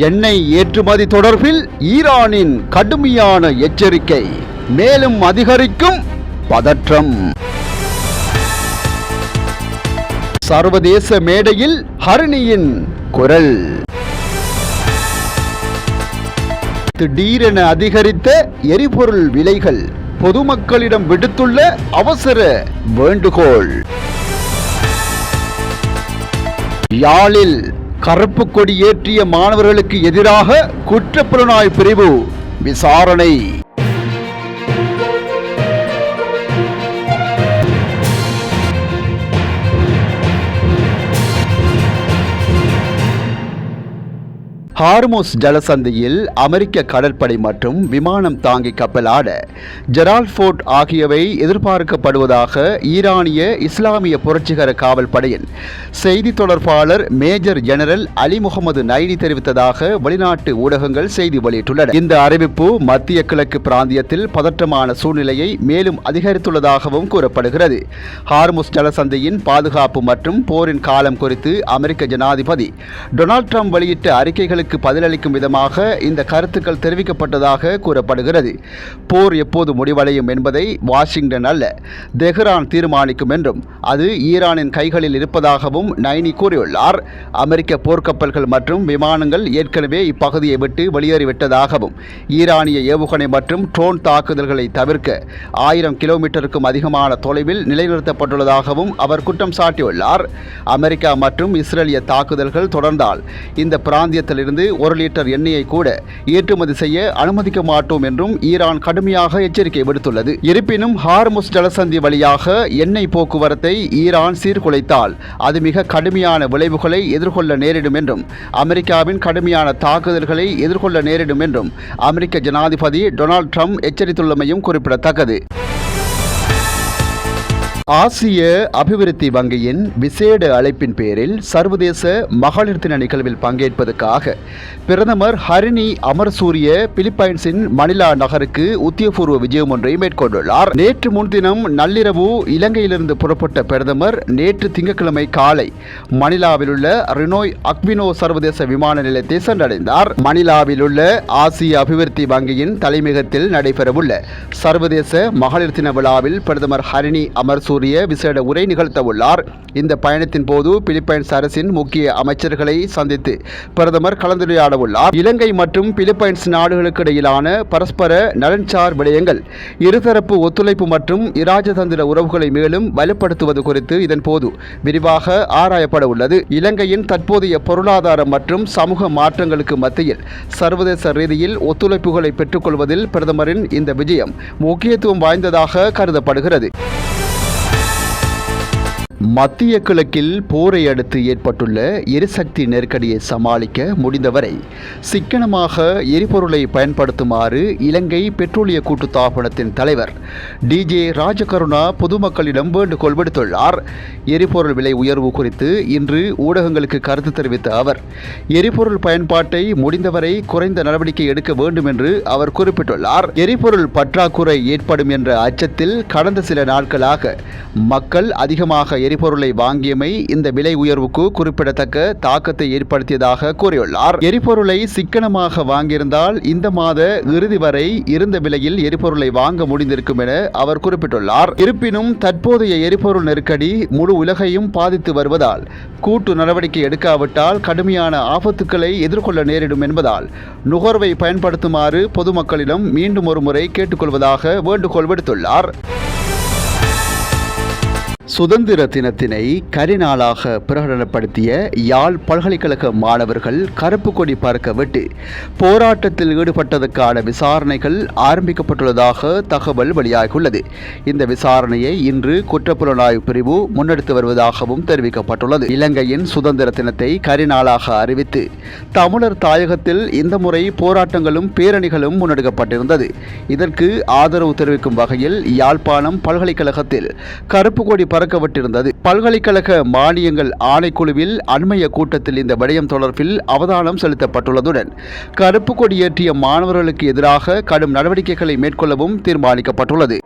எண்ணெய் ஏற்றுமதி தொடர்பில் ஈரானின் கடுமையான எச்சரிக்கை, மேலும் அதிகரிக்கும் பதற்றம். சர்வதேச மேடையில் ஹரிணியின் குரல். திடீரென அதிகரித்த எரிபொருள் விலைகள், பொதுமக்களிடம் விடுத்துள்ள அவசர வேண்டுகோள். யாழில் கருப்பு கொடி ஏற்றிய மாணவர்களுக்கு எதிராக குற்றப்புலனாய்வு பிரிவு விசாரணை. ஹார்முஸ் ஜலசந்தியில் அமெரிக்க கடற்படை மற்றும் விமானம் தாங்கி கப்பலான ஜெரால்ட் ஃபோர்ட் ஆகியவை எதிர்பார்க்கப்படுவதாக ஈரானிய இஸ்லாமிய புரட்சிகர காவல் படையின் செய்தி தொடர்பாளர் மேஜர் ஜெனரல் அலி முகமது நைனி தெரிவித்ததாக வெளிநாட்டு ஊடகங்கள் செய்தி வெளியிட்டுள்ளன. இந்த அறிவிப்பு மத்திய கிழக்கு பிராந்தியத்தில் பதற்றமான சூழ்நிலையை மேலும் அதிகரித்துள்ளதாகவும் கூறப்படுகிறது. ஹார்முஸ் ஜலசந்தியின் பாதுகாப்பு மற்றும் போரின் காலம் குறித்து அமெரிக்க ஜனாதிபதி டொனால்ட் ட்ரம்ப் வெளியிட்ட அறிக்கைகளுக்கு பதிலளிக்கும் விதமாக இந்த கருத்துக்கள் தெரிவிக்கப்பட்டதாக கூறப்படுகிறது. போர் எப்போது முடிவடையும் என்பதை வாஷிங்டன் அல்ல, தெஹ்ரான் தீர்மானிக்கும் என்றும் அது ஈரானின் கைகளில் இருப்பதாகவும் நைனி கூறியுள்ளார். அமெரிக்க போர்க்கப்பல்கள் மற்றும் விமானங்கள் ஏற்கனவே இப்பகுதியை விட்டு வெளியேறிவிட்டதாகவும் ஈரானிய ஏவுகணை மற்றும் ட்ரோன் தாக்குதல்களை தவிர்க்க 1000 கிலோமீட்டருக்கும் அதிகமான தொலைவில் நிலைநிறுத்தப்பட்டுள்ளதாகவும் அவர் குற்றம் சாட்டியுள்ளார். அமெரிக்கா மற்றும் இஸ்ரேலிய தாக்குதல்கள் தொடர்ந்தால் இந்த பிராந்தியத்தில் இருந்து 1 லிட்டர் எண்ணெயை கூட ஏற்றுமதி செய்ய அனுமதிக்க மாட்டோம் என்றும் ஈரான் கடுமையாக எச்சரிக்கை விடுத்துள்ளது. இருப்பினும் ஹார்முஸ் ஜலசந்தி வழியாக எண்ணெய் போக்குவரத்தை ஈரான் சீர்குலைத்தால் அது மிக கடுமையான விளைவுகளை எதிர்கொள்ள நேரிடும் என்றும் அமெரிக்காவின் கடுமையான தாக்குதல்களை எதிர்கொள்ள நேரிடும் என்றும் அமெரிக்க ஜனாதிபதி டொனால்ட் ட்ரம்ப் எச்சரித்துள்ளமையும் குறிப்பிடத்தக்கது. ஆசிய அபிவிருத்தி வங்கியின் விசேட அழைப்பின் பேரில் சர்வதேச மகளிர் தின நிகழ்வில் பங்கேற்பதற்காக பிரதமர் ஹரிணி அமர்சூரிய பிலிப்பைன்ஸின் மணிலா நகருக்கு உத்தியோகபூர்வ விஜயம் ஒன்றை மேற்கொண்டுள்ளார். நேற்று முன்தினம் நள்ளிரவு இலங்கையிலிருந்து புறப்பட்ட பிரதமர் நேற்று திங்கட்கிழமை காலை மணிலாவில் உள்ள ரினோய் அக்வினோ சர்வதேச விமான நிலையத்தை சென்றடைந்தார். மணிலாவில் உள்ள ஆசிய அபிவிருத்தி வங்கியின் தலைமையகத்தில் நடைபெறவுள்ள சர்வதேச மகளிர் தின விழாவில் பிரதமர் ஹரிணி அமர்சூரிய விசேட உரை நிகழ்த்தவுள்ளார். இந்த பயணத்தின் போது பிலிப்பைன்ஸ் அரசின் முக்கிய அமைச்சர்களை சந்தித்து பிரதமர் கலந்துரையாட உள்ளார். இலங்கை மற்றும் பிலிப்பைன்ஸ் நாடுகளுக்கு இடையிலான பரஸ்பர நலன்சார் விடயங்கள், இருதரப்பு ஒத்துழைப்பு மற்றும் இராஜதந்திர உறவுகளை மேலும் வலுப்படுத்துவது குறித்து இதன் போது விரிவாக ஆராயப்பட உள்ளது. இலங்கையின் தற்போதைய பொருளாதார மற்றும் சமூக மாற்றங்களுக்கு மத்தியில் சர்வதேச ரீதியில் ஒத்துழைப்புகளை பெற்றுக்கொள்வதில் பிரதமரின் இந்த விஜயம் முக்கியத்துவம் வாய்ந்ததாக கருதப்படுகிறது. மத்திய கிழக்கில் போரை அடுத்து ஏற்பட்டுள்ள எரிசக்தி நெருக்கடியை சமாளிக்க முடிந்தவரை சிக்கனமாக எரிபொருளை பயன்படுத்துமாறு இலங்கை பெட்ரோலிய கூட்டுத்தாபனத்தின் தலைவர் டிஜே ராஜகருணா பொதுமக்களிடம் வேண்டுகோள் விடுத்துள்ளார். எரிபொருள் விலை உயர்வு குறித்து இன்று ஊடகங்களுக்கு கருத்து தெரிவித்த அவர் எரிபொருள் பயன்பாட்டை முடிந்தவரை குறைந்த நடவடிக்கை எடுக்க வேண்டும் என்று அவர் குறிப்பிட்டுள்ளார். எரிபொருள் பற்றாக்குறை ஏற்படும் என்ற அச்சத்தில் கடந்த சில நாட்களாக மக்கள் அதிகமாக எரிபொருளை வாங்கியமை இந்த விலை உயர்வுக்கு குறிப்பிடத்தக்க தாக்கத்தை ஏற்படுத்தியதாக கூறியுள்ளார். எரிபொருளை சிக்கனமாக வாங்கியிருந்தால் இந்த மாத இறுதி வரை இருந்த விலையில் எரிபொருளை வாங்க முடிந்திருக்கும் என அவர் குறிப்பிட்டுள்ளார். இருப்பினும் தற்போதைய எரிபொருள் நெருக்கடி முழு உலகையும் பாதித்து வருவதால் கூட்டு நடவடிக்கை எடுக்காவிட்டால் கடுமையான ஆபத்துக்களை எதிர்கொள்ள நேரிடும் என்பதால் நுகர்வை பயன்படுத்துமாறு பொதுமக்களிடம் மீண்டும் ஒரு முறை கேட்டுக்கொள்வதாக வேண்டுகோள் விடுத்துள்ளார். சுதந்திர தினத்தினை கரிநாளாக பிரகடனப்படுத்திய யாழ் பல்கலைக்கழக மாணவர்கள் கருப்பு கொடி பறக்க விட்டு போராட்டத்தில் ஈடுபட்டதற்கான விசாரணைகள் ஆரம்பிக்கப்பட்டுள்ளதாக தகவல் வெளியாகியுள்ளது. இந்த விசாரணையை இன்று குற்றப்புலனாய்வு பிரிவு முன்னெடுத்து வருவதாகவும் தெரிவிக்கப்பட்டுள்ளது. இலங்கையின் சுதந்திர தினத்தை கரிநாளாக அறிவித்து தமிழர் தாயகத்தில் இந்த முறை போராட்டங்களும் பேரணிகளும் முன்னெடுக்கப்பட்டிருந்தது. இதற்கு ஆதரவு தெரிவிக்கும் வகையில் யாழ்ப்பாணம் பல்கலைக்கழகத்தில் கருப்பு கொடி பறக்கவிட்டிருந்தது. பல்கலைக்கழக மானியங்கள் ஆணைக்குழுவில் அண்மைய கூட்டத்தில் இந்த விடயம் தொடர்பில் அவதானம் செலுத்தப்பட்டுள்ளதுடன் கருப்பு கொடியேற்றிய மாணவர்களுக்கு எதிராக கடும் நடவடிக்கைகளை மேற்கொள்ளவும் தீர்மானிக்கப்பட்டுள்ளது.